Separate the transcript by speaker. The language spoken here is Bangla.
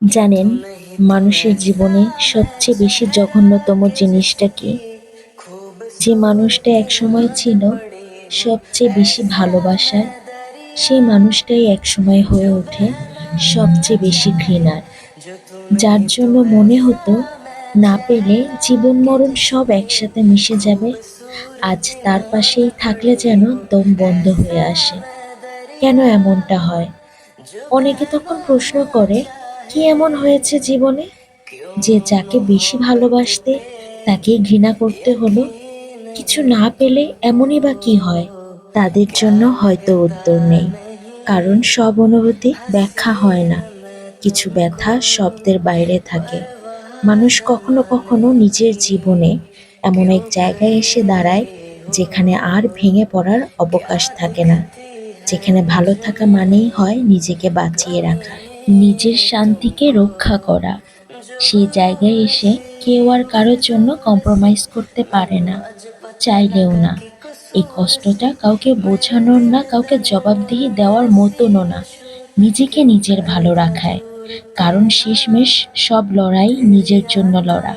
Speaker 1: জানেন, মানুষের জীবনে সবচেয়ে বেশি জঘন্যতম জিনিসটা কি? যে মানুষটা একসময় ছিল সবচেয়ে বেশি ভালোবাসার, সেই মানুষটাই একসময় হয়ে ওঠে সবচেয়ে বেশি ঘৃণার। যার জন্য মনে হতো না পেলে জীবন মরণ সব একসাথে মিশে যাবে, আজ তার পাশেই থাকলে যেন দম বন্ধ হয়ে আসে। কেন এমনটা হয়? অনেকে তখন প্রশ্ন করে, কি এমন হয়েছে জীবনে যে যাকে বেশি ভালোবাসতে তাকেই ঘৃণা করতে হলো? কিছু না পেলে এমনই বা কি হয়? তাদের জন্য হয়তো উত্তর নেই, কারণ সব অনুভূতি ব্যাখ্যা হয় না। কিছু ব্যথা শব্দের বাইরে থাকে। মানুষ কখনো কখনো নিজের জীবনে এমন এক জায়গায় এসে দাঁড়ায় যেখানে আর ভেঙে পড়ার অবকাশ থাকে না, যেখানে ভালো থাকা মানেই হয় নিজেকে বাঁচিয়ে রাখা, নিজের শান্তিকে রক্ষা করা। সেই জায়গায় এসে কেউ আর কারোর জন্য কম্প্রোমাইজ করতে পারে না, চাইলেও না। এই কষ্টটা কাউকে বোঝানোর না, কাউকে জবাবদিহি দেওয়ার মতনও না, নিজেকে নিজের ভালো রাখায়। কারণ শেষমেশ সব লড়াই নিজের জন্য লড়া।